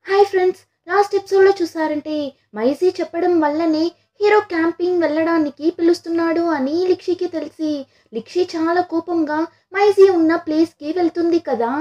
Hi friends, last ఎపిసోడ్లో చూసారంటే మైసీ చెప్పడం వల్లనే హీరో క్యాంపింగ్ వెళ్ళడానికి పిలుస్తున్నాడు అని లిక్షికి తెలిసి లిక్షి చాలా కోపంగా మైసీ ఉన్న ప్లేస్కి వెళ్తుంది కదా.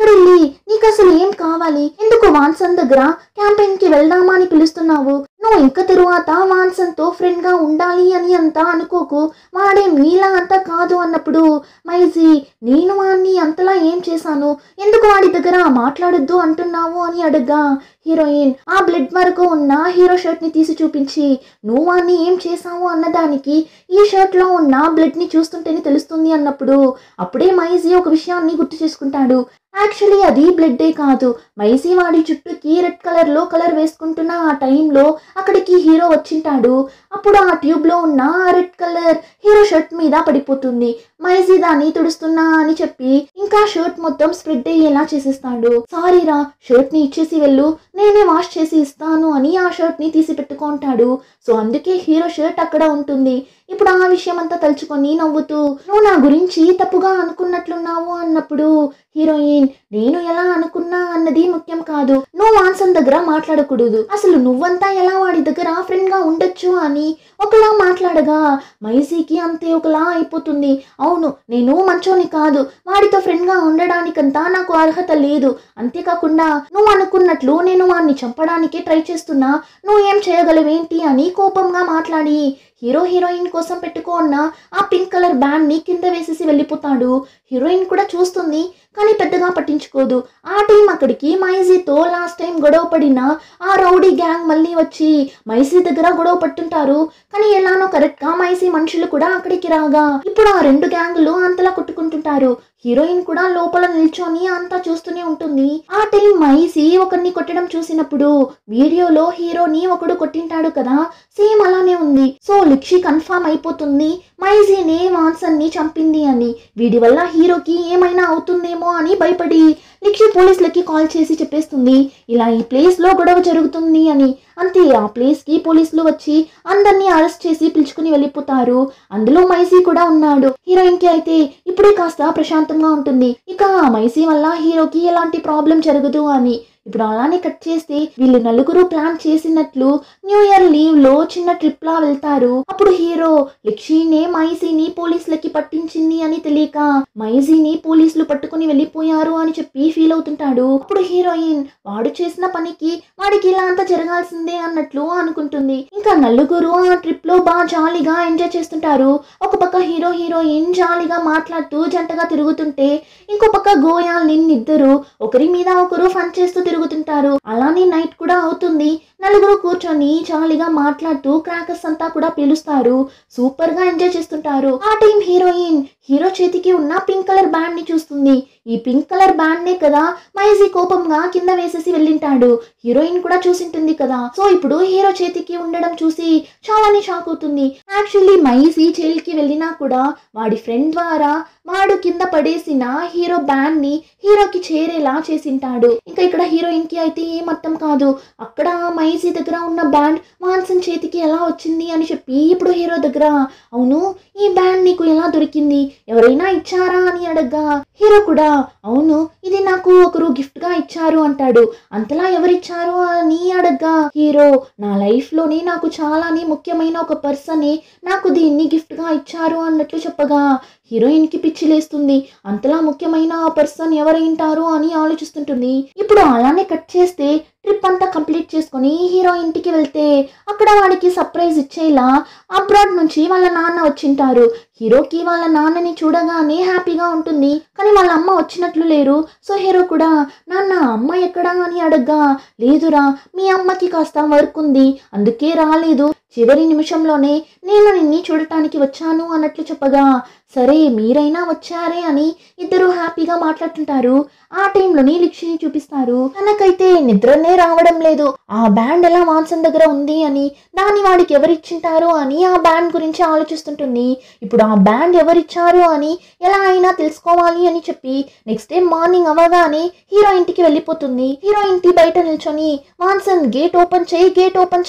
అక్కడ వెళ్ళి నీకు అసలు ఏం కావాలి, ఎందుకు వాన్సన్ దగ్గర క్యాంపెయిన్కి వెళ్దామా అని పిలుస్తున్నావు, నువ్వు ఇంక తరువాత వాన్సన్తో ఫ్రెండ్గా ఉండాలి అని అంతా అనుకోకు, వాడేం నీలా అంతా కాదు అన్నప్పుడు మైజీ నేను వాడిని అంతలా ఏం చేశాను, ఎందుకు వాడి దగ్గర మాట్లాడొద్దు అంటున్నావు అని అడగ్గా హీరోయిన్ ఆ బ్లడ్ వరకు ఉన్న హీరో షర్ట్ని తీసి చూపించి నువ్వు వాడిని ఏం చేశావు అన్నదానికి ఈ షర్ట్లో ఉన్న బ్లడ్ని చూస్తుంటేనే తెలుస్తుంది అన్నప్పుడు అప్పుడే మైజీ ఒక విషయాన్ని గుర్తు చేసుకుంటాడు. యాక్చువల్లీ అది బ్లడ్డే కాదు, మైసీ వాడి చుట్టూకి రెడ్ కలర్లో కలర్ వేసుకుంటున్న ఆ టైంలో అక్కడికి హీరో వచ్చింటాడు. అప్పుడు ఆ ట్యూబ్లో ఉన్న రెడ్ కలర్ హీరో షర్ట్ మీద పడిపోతుంది. మైసీ దాన్ని తుడుస్తున్నా అని చెప్పి ఇంకా షర్ట్ మొత్తం స్ప్రెడ్ అయ్యేలా చేసేస్తాడు. సారీరా, షర్ట్ని ఇచ్చేసి వెళ్ళు, నేనే వాష్ చేసి ఇస్తాను అని ఆ షర్ట్ని తీసి పెట్టుకుంటాడు. సో అందుకే హీరో షర్ట్ అక్కడ ఉంటుంది. ఇప్పుడు ఆ విషయం అంతా తలుచుకొని నవ్వుతూ నువ్వు నా గురించి తప్పుగా అనుకున్నట్లున్నావు అన్నప్పుడు హీరోయిన్ నేను ఎలా అనుకున్నా అన్నది ముఖ్యం కాదు, నువ్వు వాన్సన్ దగ్గర మాట్లాడకూడదు, అసలు నువ్వంతా ఎలా వాడి దగ్గర ఫ్రెండ్ గా ఉండొచ్చు అని ఒకలా మాట్లాడగా మైసీకి అంతే ఒకలా అయిపోతుంది. అవును, నేను మంచోని కాదు, వాడితో ఫ్రెండ్ గా ఉండడానికంతా నాకు అర్హత లేదు, అంతేకాకుండా నువ్వు అనుకున్నట్లు నేను వాడిని చంపడానికి ట్రై చేస్తున్నా, నువ్వు ఏం చేయగలవేంటి అని కోపంగా మాట్లాడి హీరోయిన్ కోసం పెట్టుకున్న ఆ పింక్ కలర్ బ్యాండ్ ని కింద వేసేసి వెళ్ళిపోతాడు. హీరోయిన్ కూడా చూస్తుంది కానీ పెద్దగా పట్టించుకోదు. ఆ టైం అక్కడికి మైసీతో లాస్ట్ టైం గొడవ పడిన ఆ రౌడీ గ్యాంగ్ మళ్ళీ వచ్చి మైసీ దగ్గర గొడవ పట్టుంటారు. కానీ ఎలానో కరెక్ట్ గా మైసీ మనుషులు కూడా అక్కడికి రాగా ఇప్పుడు ఆ రెండు గ్యాంగులు అంతలా కొట్టుకుంటుంటారు. హీరోయిన్ కూడా లోపల నిల్చొని అంతా చూస్తూనే ఉంటుంది. ఆ టైం మైసీ ఒకరిని కొట్టడం చూసినప్పుడు వీడియోలో హీరోని ఒకడు కొట్టింటాడు కదా, సేమ్ అలానే ఉంది. సో లిక్షి కన్ఫర్మ్ అయిపోతుంది మైసీనే వాన్సన్ ని చంపింది అని. వీడి వల్ల హీరోకి ఏమైనా అవుతుందేమో అని భయపడి లిక్షి పోలీసులకి కాల్ చేసి చెప్పేస్తుంది ఇలా ఈ ప్లేస్ లో గొడవ జరుగుతుంది అని. అంతే, ఆ ప్లేస్ కి పోలీసులు వచ్చి అందరినీ అరెస్ట్ చేసి పిలుచుకుని వెళ్ళిపోతారు. అందులో మైసీ కూడా ఉన్నాడు. హీరోయిన్ కి అయితే ఇప్పుడే కాస్త ప్రశాంతంగా ఉంటుంది, ఇక మైసీ వల్ల హీరోకి ఎలాంటి ప్రాబ్లం జరగదు అని. ఇప్పుడు అలానే కట్ చేస్తే వీళ్ళు నలుగురు ప్లాన్ చేసినట్లు న్యూ ఇయర్ లీవ్ లో చిన్న ట్రిప్ లా వెళ్తారు. అప్పుడు హీరో లిక్షినే మైసీని పోలీసులకి పట్టించింది అని తెలియక మైసీని పోలీసులు పట్టుకుని వెళ్ళిపోయారు అని చెప్పి ఫీల్ అవుతుంటాడు. అప్పుడు హీరోయిన్ వాడు చేసిన పనికి వాడికి ఇలా అంతా జరగాల్సిందే అన్నట్లు అనుకుంటుంది. ఇంకా నలుగురు ఆ ట్రిప్ లో బాగా జాలీగా ఎంజాయ్ చేస్తుంటారు. ఒక పక్క హీరోయిన్ జాలీగా మాట్లాడుతూ జంటగా తిరుగుతుంటే ఇంకో పక్క గోయాల్ నిన్నిద్దరు ఒకరి మీద ఒకరు ఫన్ చేస్తూ తిరుగుతుంటారు. అలానే నైట్ కూడా అవుతుంది. నలుగురు కూర్చొని జాలీగా మాట్లాడుతూ క్రాకర్స్ అంతా కూడా పిలుస్తారు. సూపర్ గా ఎంజాయ్ చేస్తుంటారు. ఆ టైం హీరోయిన్ హీరో చేతికి ఉన్న పింక్ కలర్ బ్యాండ్ ని చూస్తుంది. ఈ పింక్ కలర్ బ్యాండ్ నే కదా మైసీ కోపంగా కింద వేసేసి వెళ్ళింటాడు. హీరోయిన్ కూడా చూసింటుంది కదా. సో ఇప్పుడు హీరో చేతికి ఉండడం చూసి చాలానే షాక్ అవుతుంది. యాక్చువల్లీ మైసీ జైలుకి వెళ్ళినా కూడా వాడి ఫ్రెండ్ ద్వారా వాడు కింద పడేసిన హీరో బ్యాండ్ ని హీరోకి చేరేలా చేసింటాడు. ఇంకా ఇక్కడ హీరోయిన్ కి అయితే ఏం అర్థం కాదు, అక్కడ మైసీ దగ్గర ఉన్న బ్యాండ్ వాన్సన్ చేతికి ఎలా వచ్చింది అని చెప్పి ఇప్పుడు హీరో దగ్గర అవును ఈ బ్యాండ్ నీకు ఎలా దొరికింది, ఎవరైనా ఇచ్చారా అని అడగ్గా హీరో కూడా అవును ఇది నాకు ఒకరు గిఫ్ట్ గా ఇచ్చారు అంటాడు. అంతలా ఎవరిచ్చారు అని అడగ్గా హీరో నా లైఫ్ లోనే నాకు చాలానే ముఖ్యమైన ఒక పర్సనే నాకు దీన్ని గిఫ్ట్ గా ఇచ్చారు అన్నట్లు చెప్పగా హీరోయిన్ కి పిచ్చి లేస్తుంది. అంతలా ముఖ్యమైన ఆ పర్సన్ ఎవరైంటారు అని ఆలోచిస్తుంటుంది. ఇప్పుడు అలానే కట్ చేస్తే ట్రిప్ అంతా కంప్లీట్ చేసుకుని హీరో ఇంటికి వెళ్తే అక్కడ వాడికి సర్ప్రైజ్ ఇచ్చేలా అబ్రాడ్ నుంచి వాళ్ళ నాన్న వచ్చింటారు. హీరోకి వాళ్ళ నాన్నని చూడగానే హ్యాపీగా ఉంటుంది కానీ వాళ్ళ అమ్మ వచ్చినట్లు లేరు. సో హీరో కూడా నాన్న అమ్మ ఎక్కడా అని అడగ్గా లేదురా మీ అమ్మకి కాస్త వర్క్ ఉంది అందుకే రాలేదు, చివరి నిమిషంలోనే నేను నిన్ని చూడటానికి వచ్చాను అన్నట్లు చెప్పగా సరే మీరైనా వచ్చారే అని ఇద్దరు హ్యాపీగా మాట్లాడుతుంటారు. ఆ టైంలోని లిక్షిని చూపిస్తారు. తనకైతే నిద్రనే రావడం లేదు, ఆ బ్యాండ్ ఎలా వాన్సన్ దగ్గర ఉంది అని, దాన్ని వాడికి ఎవరిచ్చింటారు అని ఆ బ్యాండ్ గురించి ఆలోచిస్తుంటుంది. ఇప్పుడు ఆ బ్యాండ్ ఎవరిచ్చారు అని ఎలా అయినా తెలుసుకోవాలి అని చెప్పి నెక్స్ట్ డే మార్నింగ్ అవ్వగానే హీరో ఇంటికి వెళ్ళిపోతుంది. హీరో ఇంటి బయట నిల్చొని వాన్సన్ గేట్ ఓపెన్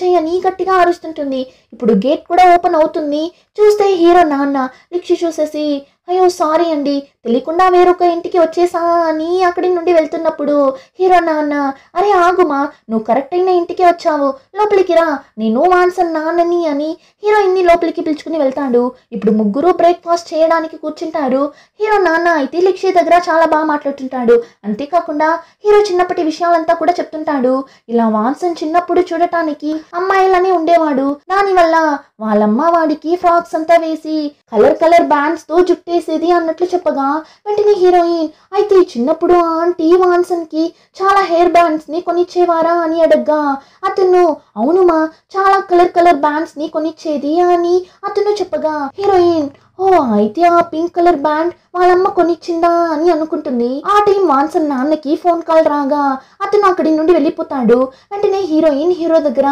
చేయి అని గట్టిగా అరుస్తుంటుంది. ఇప్పుడు గేట్ కూడా ఓపెన్ అవుతుంది. చూస్తే హీరో నాన్న లిక్షి చూసేసి అయ్యో సారీ అండి, తెలియకుండా వేరొక ఇంటికి వచ్చేసా అని అక్కడి నుండి వెళ్తున్నప్పుడు హీరో నాన్న, అరే ఆగుమా, నువ్వు కరెక్ట్ అయిన ఇంటికే వచ్చావు, లోపలికి రా, నేను వాన్సన్ నాన్నని అని హీరోయిన్ని లోపలికి పిలుచుకుని వెళ్తాడు. ఇప్పుడు ముగ్గురు బ్రేక్ఫాస్ట్ చేయడానికి కూర్చుంటారు. హీరో నాన్న అయితే లిక్షి దగ్గర చాలా బాగా మాట్లాడుతుంటాడు. అంతేకాకుండా హీరో చిన్నప్పటి విషయాలంతా కూడా చెప్తుంటాడు. ఇలా వాన్సన్ చిన్నప్పుడు చూడటానికి అమ్మాయిలానే ఉండేవాడు, దానివల్ల వాళ్ళమ్మ వాడికి ఫ్రాక్స్ అంతా వేసి కలర్ బ్యాండ్స్ తో జుట్టేసేది అన్నట్లు చెప్పగా వెంటనే హీరోయిన్, అయితే చిన్నప్పుడు ఆంటీ వాన్సన్ కి చాలా హెయిర్ బ్యాండ్స్ ని కొనిచ్చేవారా అని అడగ్గా అతను, అవునుమా, చాలా కలర్ బ్యాండ్స్ ని కొనిచ్చేది అని అతను చెప్పగా హీరోయిన్, ఓ అయితే ఆ పింక్ కలర్ బ్యాండ్ వాళ్ళమ్మ కొనిచ్చిందా అని అనుకుంటుంది. ఆ టైం వాన్సన్ నాన్నకి ఫోన్ కాల్ రాగా అతను అక్కడి నుండి వెళ్ళిపోతాడు. వెంటనే హీరోయిన్ హీరో దగ్గర,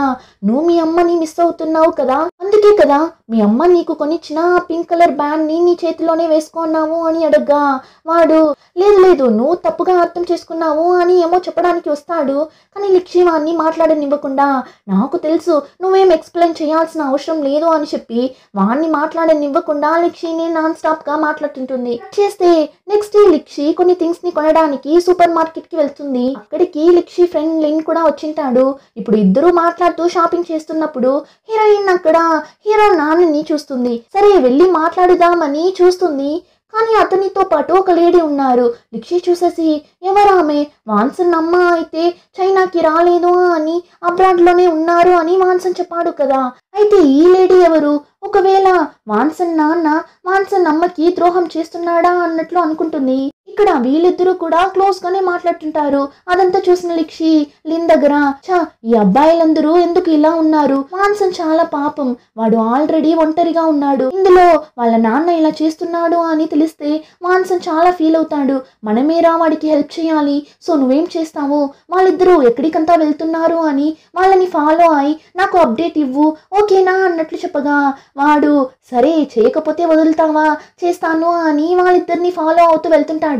నువ్వు మీ అమ్మని మిస్ అవుతున్నావు కదా, అందుకే కదా మీ అమ్మ నీకు కొనిచ్చిన ఆ పింక్ కలర్ బ్యాండ్ ని నీ చేతిలోనే వేసుకున్నావు అని అడగ్గా వాడు, లేదు నువ్వు తప్పుగా అర్థం చేసుకున్నావు అని ఏమో చెప్పడానికి వస్తాడు. కానీ లిక్షి వాణ్ణి మాట్లాడనివ్వకుండా, నాకు తెలుసు నువ్వేం ఎక్స్ప్లెయిన్ చేయాల్సిన అవసరం లేదు అని చెప్పి వాణ్ణి మాట్లాడనివ్వకుండా లిక్షిని నాన్ స్టాప్ గా మాట్లాడుతుంటుంది. చేస్తే నెక్స్ట్ డే లిక్షి కొన్ని థింగ్స్ ని కొనడానికి సూపర్ మార్కెట్ కి వెళ్తుంది. అక్కడికి లిక్షి ఫ్రెండ్ లిన్ కూడా వచ్చింటాడు. ఇప్పుడు ఇద్దరు మాట్లాడుతూ షాపింగ్ చేస్తున్నప్పుడు హీరోయిన్ అక్కడ హీరో నాన్నని చూస్తుంది. సరే వెళ్ళి మాట్లాడుదామని చూస్తుంది, కానీ అతనితో పాటు ఒక లేడీ ఉన్నారు. లిక్షి చూసేసి, ఎవరామె, వాన్సన్ అమ్మ అయితే చైనాకి రాలేదు అని అబ్రాడ్ లోనే ఉన్నారు అని వాన్సన్ చెప్పాడు కదా, అయితే ఈ లేడీ ఎవరు, ఒకవేళ వాన్సన్ నాన్న వాన్సన్ అమ్మకి ద్రోహం చేస్తున్నాడా అన్నట్లు అనుకుంటుంది. ఇక్కడ వీళ్ళిద్దరూ కూడా క్లోజ్ గానే మాట్లాడుతుంటారు. అదంతా చూసిన లిక్షి లిన్ దగ్గర, చా ఈ అబ్బాయిలందరూ ఎందుకు ఇలా ఉన్నారు, వాన్సన్ చాలా పాపం, వాడు ఆల్రెడీ ఒంటరిగా ఉన్నాడు, ఇందులో వాళ్ళ నాన్న ఇలా చేస్తున్నాడు అని తెలిస్తే వాన్సన్ చాలా ఫీల్ అవుతాడు, మనమేరా వాడికి హెల్ప్ చేయాలి, సో నువ్వేం చేస్తావు, వాళ్ళిద్దరూ ఎక్కడికంతా వెళ్తున్నారు అని వాళ్ళని ఫాలో అయి నాకు అప్డేట్ ఇవ్వు, ఓకేనా అన్నట్లు చెప్పగా వాడు, సరే చేయకపోతే వదులుతావా, చేస్తాను అని వాళ్ళిద్దరిని ఫాలో అవుతూ వెళ్తుంటాడు.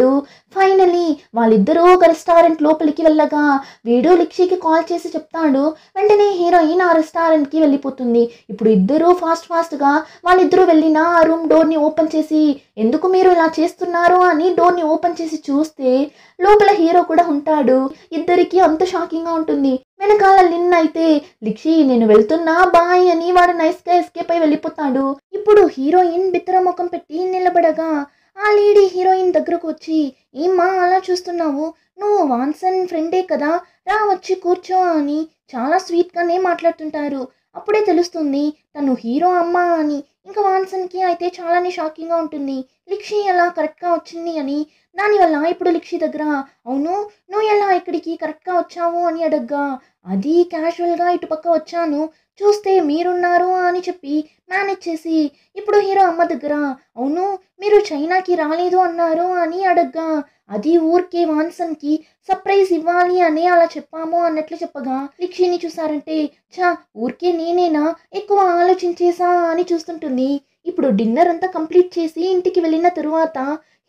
ఫైనలీ వాళ్ళిద్దరూ ఒక రెస్టారెంట్ లోపలికి వెళ్ళగా వీడు లిక్షికి కాల్ చేసి చెప్తాడు. వెంటనే హీరోయిన్ ఆ రెస్టారెంట్ కి వెళ్ళిపోతుంది. ఇప్పుడు ఇద్దరు ఫాస్ట్ గా వాళ్ళిద్దరూ వెళ్ళిన ఆ రూమ్ డోర్ ని ఓపెన్ చేసి, ఎందుకు మీరు ఇలా చేస్తున్నారు అని డోర్ ని ఓపెన్ చేసి చూస్తే లోపల హీరో కూడా ఉంటాడు. ఇద్దరికి అంత షాకింగ్ గా ఉంటుంది. వెనకాల లిన్ అయితే, లిక్షి నేను వెళ్తున్నా బాయ్ అని వాడు నైస్ గా ఎస్కేప్ అయి వెళ్ళిపోతాడు. ఇప్పుడు హీరోయిన్ బిత్తర ముఖం పెట్టి నిలబడగా ఆ లేడీ హీరోయిన్ దగ్గరకు వచ్చి, ఏమ్మా అలా చూస్తున్నావు, నువ్వు వాన్సన్ ఫ్రెండే కదా, రా వచ్చి కూర్చో అని చాలా స్వీట్ గానే మాట్లాడుతుంటారు. అప్పుడే తెలుస్తుంది తను హీరో అమ్మ అని. ఇంకా వాన్సన్కి అయితే చాలానే షాకింగ్ గా ఉంటుంది, లిక్షి ఎలా కరెక్ట్ గా వచ్చింది అని. దానివల్ల ఇప్పుడు లిక్షి దగ్గర, అవును నువ్వు ఎలా ఇక్కడికి కరెక్ట్ గా వచ్చావు అని అడగ్గా, అది క్యాజువల్ గా ఇటుపక్క వచ్చాను, చూస్తే మీరున్నారు అని చెప్పి మేనేజ్ చేసి ఇప్పుడు హీరో అమ్మ దగ్గర, అవును మీరు చైనాకి రాలేదు అన్నారు అని అడగ్గా, అది ఊరికే వాన్సన్కి సర్ప్రైజ్ ఇవ్వాలి అని అలా చెప్పాము అన్నట్లు చెప్పగా లిక్షిని చూసారంటే, చా ఊరికే నేనేనా ఎక్కువ ఆలోచించేసా అని చూస్తుంటుంది. ఇప్పుడు డిన్నర్ అంతా కంప్లీట్ చేసి ఇంటికి వెళ్ళిన తరువాత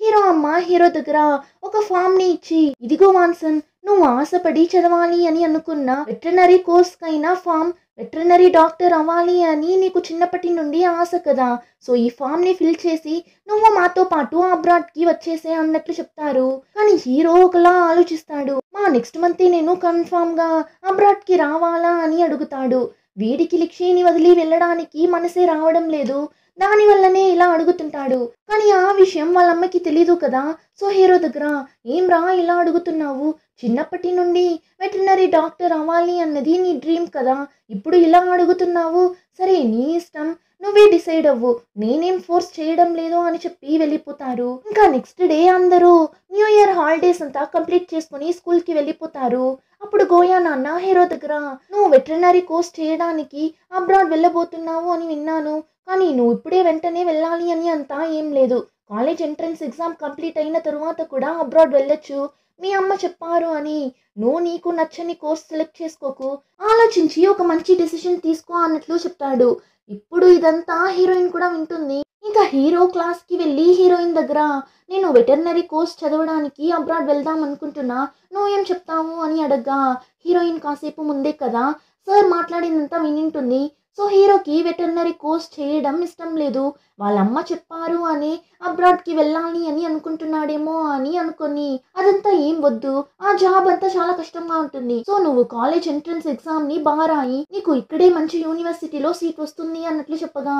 హీరో అమ్మ హీరో దగ్గర ఒక ఫామ్ ని ఇచ్చి, ఇదిగో వాన్సన్, నువ్వు ఆశపడి చదవాలి అని అనుకున్న వెటర్నరీ కోర్స్ కైనా ఫామ్, వెటర్నరీ డాక్టర్ అవ్వాలి అని నీకు చిన్నప్పటి నుండి ఆశ కదా, సో ఈ ఫామ్ ని ఫిల్ చేసి నువ్వు మాతో పాటు అబ్రాడ్ కి వచ్చేసే అన్నట్లు చెప్తారు. కానీ హీరో ఒకలా ఆలోచిస్తాడు, మా నెక్స్ట్ మంత్ నేను కన్ఫామ్ గా అబ్రాడ్ కి రావాలా అని అడుగుతాడు. వీడికి లిక్షిని వదిలి వెళ్ళడానికి మనసే రావడం లేదు, దానివల్లనే ఇలా అడుగుతుంటాడు. కానీ ఆ విషయం వాళ్ళ అమ్మకి తెలీదు కదా. సో హీరో దగ్గర, ఏం రా ఇలా అడుగుతున్నావు, చిన్నప్పటి నుండి వెటర్నరీ డాక్టర్ అవ్వాలి అన్నది నీ డ్రీమ్ కదా, ఇప్పుడు ఇలా అడుగుతున్నావు, సరే నీ ఇష్టం, నువ్వే డిసైడ్ అవ్వు, నేనేం ఫోర్స్ చేయడం లేదు అని చెప్పి వెళ్ళిపోతారు. ఇంకా నెక్స్ట్ డే అందరూ న్యూ ఇయర్ హాలిడేస్ అంతా కంప్లీట్ చేసుకుని స్కూల్కి వెళ్ళిపోతారు. అప్పుడు గోయా నాన్న హీరో దగ్గర, నువ్వు వెటర్నరీ కోర్స్ చేయడానికి అబ్రాడ్ వెళ్ళబోతున్నావు అని విన్నాను, కానీ నువ్వు ఇప్పుడే వెంటనే వెళ్ళాలి అని అంతా ఏం లేదు, కాలేజ్ ఎంట్రన్స్ ఎగ్జామ్ కంప్లీట్ అయిన తరువాత కూడా అబ్రాడ్ వెళ్ళొచ్చు, మీ అమ్మ చెప్పారు అని నువ్వు నీకు నచ్చని కోర్స్ సెలెక్ట్ చేసుకోకు, ఆలోచించి ఒక మంచి డెసిషన్ తీసుకో అన్నట్లు చెప్తాడు. ఇప్పుడు ఇదంతా హీరోయిన్ కూడా వింటుంది. ఇంకా హీరో క్లాస్ కి వెళ్ళి హీరోయిన్ దగ్గర, నేను వెటర్నరీ కోర్స్ చదవడానికి అబ్రాడ్ వెళ్దాం అనుకుంటున్నా, నువ్వేం చెప్తావు అని అడగ్గా హీరోయిన్ కాసేపు ముందే కదా సార్ మాట్లాడిందంతా వినింటుంది, సో హీరోకి వెటర్నరీ కోర్స్ చేయడం ఇష్టం లేదు. వాళ్ళమ్మ చెప్పారు అని అబ్రాడ్‌కి వెళ్ళాలి అని అనుకుంటున్నాడేమో అని అనుకోని, అదంతా ఏం వద్దు. ఆ జాబ్ అంతా చాలా కష్టంగా ఉంటుంది. సో నువ్వు కాలేజ్ ఎంట్రన్స్ ఎగ్జామ్‌ని రాయి. నీకు ఇక్కడే మంచి యూనివర్సిటీలో సీట్ వస్తుంది అన్నట్లు చెప్పగా,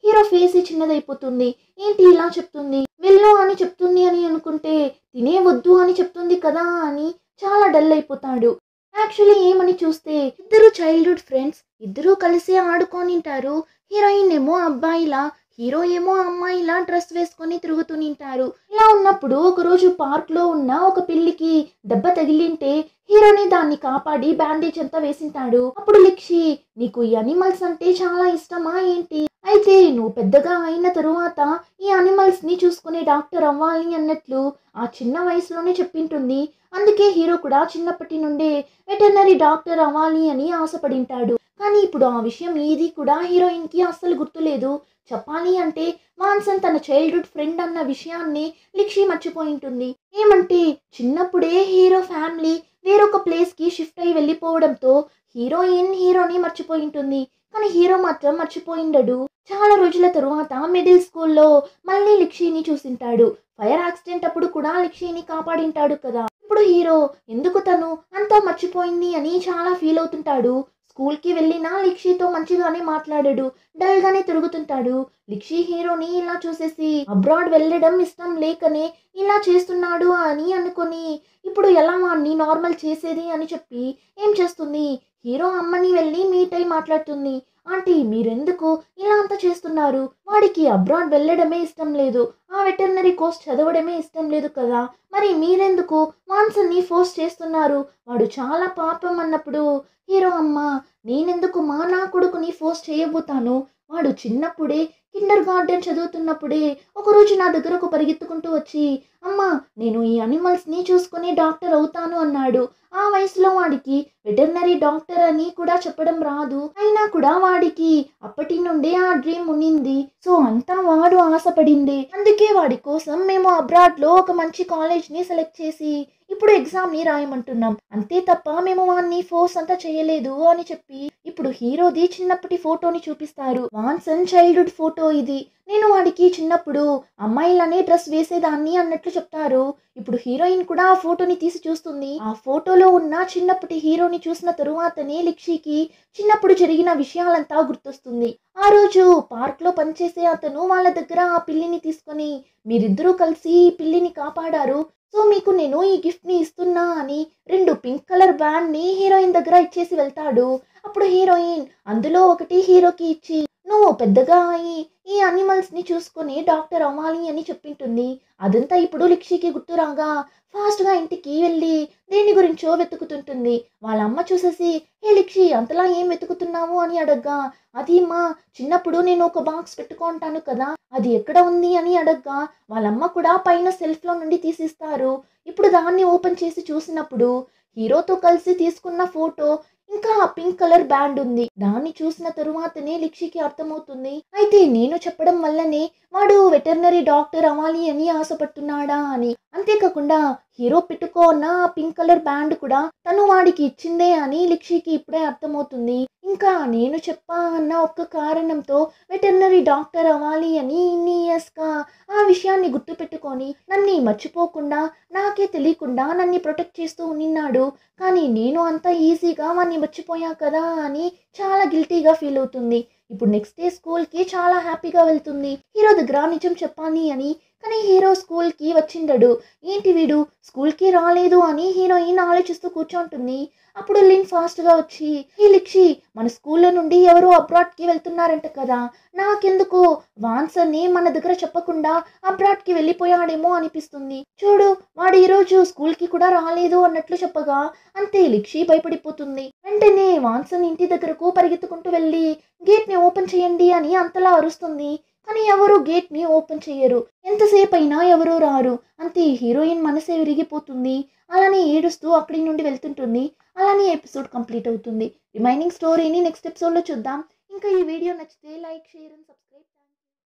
హీరో ఫేసే చిన్నదైపోతుంది. ఏంటి ఇలా చెప్తుంది? వెళ్ళు అని చెప్తుంది అని అనుకుంటే, తినే వద్దు అని చెప్తుంది కదా అని చాలా డల్ అయిపోతాడు. యాక్చువల్లీ ఏమని చూస్తే ఇద్దరు చైల్డ్‌హుడ్ ఫ్రెండ్స్. ఇద్దరూ కలిసే ఆడుకొనింటారు. హీరోయిన్ ఏమో అబ్బాయిలా, హీరో ఏమో అమ్మాయిలా డ్రెస్ వేసుకొని తిరుగుతూనింటారు. ఇలా ఉన్నప్పుడు ఒకరోజు పార్క్‌లో ఉన్న ఒక పిల్లికి దెబ్బ తగిలింటే హీరోని దాన్ని కాపాడి బ్యాండేజ్ అంతా వేసింటాడు. అప్పుడు లిక్షి, నీకు ఈ అనిమల్స్ అంటే చాలా ఇష్టమా ఏంటి? అయితే నువ్వు పెద్దగా అయిన తరువాత ఈ అనిమల్స్‌ని చూసుకునే డాక్టర్ అవ్వాలి అన్నట్లు ఆ చిన్న వయసులోనే చెప్పింటుంది. అందుకే హీరో కూడా చిన్నప్పటి నుండే వెటర్నరీ డాక్టర్ అవ్వాలి అని ఆశపడింటాడు. కానీ ఇప్పుడు ఆ విషయం ఏది కూడా హీరోయిన్‌కి అస్సలు గుర్తులేదు. చెప్పాలి అంటే వాన్సన్ తన చైల్డ్‌హుడ్ ఫ్రెండ్ అన్న విషయాన్ని లిక్షి మర్చిపోయింటుంది. ఏమంటే చిన్నప్పుడే హీరో ఫ్యామిలీ వేరొక ప్లేస్‌కి షిఫ్ట్ అయ్యి వెళ్ళిపోవడంతో హీరోయిన్ హీరోని మర్చిపోయింటుంది. కానీ హీరో మాత్రం మర్చిపోయిండడు. చాలా రోజుల తరువాత మిడిల్ స్కూల్‌లో మళ్ళీ లిక్షిని చూసింటాడు. ఫైర్ యాక్సిడెంట్ అప్పుడు కూడా లిక్షిని కాపాడింటాడు కదా! ఇప్పుడు హీరో ఎందుకు తను అంతా మర్చిపోయింది అని చాలా ఫీల్ అవుతుంటాడు. స్కూల్‌కి వెళ్ళినా లిక్షితో మంచిగానే మాట్లాడడు. డల్‌గానే తిరుగుతుంటాడు. లిక్షి హీరోని ఇలా చూసేసి అబ్రాడ్ వెళ్ళడం ఇష్టం లేకనే ఇలా చేస్తున్నాడు అని అనుకొని, ఇప్పుడు ఎలా వాడిని నార్మల్ చేసేది అని చెప్పి ఏం చేస్తుంది, హీరో అమ్మని వెళ్ళి మీట్ అయి మాట్లాడుతుంది. ఆంటీ, మీరెందుకు ఇలా అంతా చేస్తున్నారు? వాడికి అబ్రాడ్ వెళ్ళడమే ఇష్టం లేదు. ఆ వెటర్నరీ కోర్స్ చదవడమే ఇష్టం లేదు కదా! మరి మీరెందుకు వాన్సన్ని ఫోర్స్ చేస్తున్నారు? వాడు చాలా పాపం అన్నప్పుడు హీరో అమ్మ, నేనెందుకు నా కొడుకుని ఫోర్స్ చేయబోతాను? వాడు చిన్నప్పుడే కిండర్ గార్డెన్ చదువుతున్నప్పుడే ఒకరోజు నా దగ్గరకు పరిగెత్తుకుంటూ వచ్చి, అమ్మా, నేను ఈ అనిమల్స్‌ని చూసుకొని డాక్టర్ అవుతాను అన్నాడు. ఆ వయసులో వాడికి వెటర్నరీ డాక్టర్ అని కూడా చెప్పడం రాదు. అయినా కూడా వాడికి అప్పటి నుండే ఆ డ్రీమ్ ఉన్నింది. సో అంతా వాడు ఆశపడిందే. అందుకే వాడి కోసం మేము అబ్రాడ్‌లో ఒక మంచి కాలేజ్‌ని సెలెక్ట్ చేసి ఇప్పుడు ఎగ్జామ్‌ని రాయమంటున్నాం. అంతే తప్ప మేము వాడిని ఫోర్స్ అంతా చేయలేదు అని చెప్పి ఇప్పుడు హీరోది చిన్నప్పటి ఫోటోని చూపిస్తారు. వాన్సన్ చైల్డ్‌హుడ్ ఫోటో ఇది. నేను వాడికి చిన్నప్పుడు అమ్మాయిలనే డ్రెస్ వేసేదాన్ని అన్నట్లు చెప్తారు. ఇప్పుడు హీరోయిన్ కూడా ఆ ఫోటోని తీసి చూస్తుంది. ఆ ఫోటోలో ఉన్న చిన్నప్పటి హీరోని చూసిన తరువాతనే లిక్షికి చిన్నప్పుడు జరిగిన విషయాలంతా గుర్తొస్తుంది. ఆ రోజు పార్క్‌లో పనిచేసే అతను వాళ్ళ దగ్గర ఆ పిల్లిని తీసుకొని, మీరిద్దరూ కలిసి ఈ పిల్లిని కాపాడారు. సో మీకు నేను ఈ గిఫ్ట్‌ని ఇస్తున్నా అని 2 పింక్ కలర్ బ్యాండ్‌ని హీరోయిన్ దగ్గర ఇచ్చేసి వెళ్తాడు. అప్పుడు హీరోయిన్ అందులో ఒకటి హీరోకి ఇచ్చి, నువ్వు పెద్దగా అయ్యి ఈ అనిమల్స్‌ని చూసుకొని డాక్టర్ అవ్వాలి అని చెప్పింటుంది. అదంతా ఇప్పుడు లిక్షికి గుర్తు రాగా ఫాస్ట్‌గా ఇంటికి వెళ్ళి దేని గురించో వెతుకుతుంటుంది. వాళ్ళ అమ్మ చూసేసి, హే లిక్షి, అంతలా ఏం వెతుకుతున్నావు అని అడగ్గా, అది మా చిన్నప్పుడు నేను ఒక బాక్స్ పెట్టుకుంటాను కదా, అది ఎక్కడ ఉంది అని అడగ్గా వాళ్ళమ్మ కూడా పైన సెల్ఫ్‌లో నుండి తీసిస్తారు. ఇప్పుడు దాన్ని ఓపెన్ చేసి చూసినప్పుడు హీరోతో కలిసి తీసుకున్న ఫోటో ఇంకా ఆ పింక్ కలర్ బ్యాండ్ ఉంది. దాన్ని చూసిన తరువాతనే లిక్షికి అర్థమవుతుంది, అయితే నేను చెప్పడం వల్లనే వాడు వెటర్నరీ డాక్టర్ అవ్వాలి అని ఆశపడుతున్నాడా అని. అంతేకాకుండా హీరో పెట్టుకున్న ఆ పింక్ కలర్ బ్యాండ్ కూడా తను వాడికి ఇచ్చిందే అని లిక్షికి ఇప్పుడే అర్థమవుతుంది. ఇంకా నేను చెప్పా అన్న ఒక్క కారణంతో వెటర్నరీ డాక్టర్ అవ్వాలి అని ఇన్ని ఇయర్స్‌గా ఆ విషయాన్ని గుర్తుపెట్టుకొని నన్ను మర్చిపోకుండా, నాకే తెలియకుండా నన్ను ప్రొటెక్ట్ చేస్తూ ఉన్నిన్నాడు. కానీ నేను అంత ఈజీగా వాడిని మర్చిపోయా కదా అని చాలా గిల్టీగా ఫీల్ అవుతుంది. ఇప్పుడు నెక్స్ట్ డే స్కూల్‌కి చాలా హ్యాపీగా వెళ్తుంది. హీరో దగ్గర నిజం చెప్పాలి అని. కానీ హీరో స్కూల్‌కి వచ్చిండడు. ఏంటి వీడు స్కూల్‌కి రాలేదు అని హీరోయిన్ ఆలోచిస్తూ కూర్చుంటుంది. అప్పుడు లిన్ ఫాస్ట్‌గా వచ్చి, హే లిక్షి, మన స్కూల్లో నుండి ఎవరో అబ్రాడ్‌కి వెళ్తున్నారంట కదా! నాకెందుకో వాన్సన్ని మన దగ్గర చెప్పకుండా అబ్రాడ్‌కి వెళ్ళిపోయాడేమో అనిపిస్తుంది. చూడు, వాడు ఈరోజు స్కూల్‌కి కూడా రాలేదు అన్నట్లు చెప్పగా అంతే లిక్షి భయపడిపోతుంది. వెంటనే వాన్సన్ ఇంటి దగ్గరకు పరిగెత్తుకుంటూ వెళ్ళి గేట్‌ని ఓపెన్ చేయండి అని అంతలా అరుస్తుంది. కానీ ఎవరు గేట్‌ని ఓపెన్ చేయరు. ఎంతసేపు అయినా ఎవరూ రారు. అంతే హీరోయిన్ మనసే విరిగిపోతుంది. అలానే ఏడుస్తూ అక్కడి నుండి వెళ్తుంటుంది. అలానే ఎపిసోడ్ కంప్లీట్ అవుతుంది. రిమైనింగ్ స్టోరీని నెక్స్ట్ ఎపిసోడ్‌లో చూద్దాం. ఇంకా ఈ వీడియో నచ్చితే లైక్, షేర్ అండ్ సబ్స్క్రైబ్.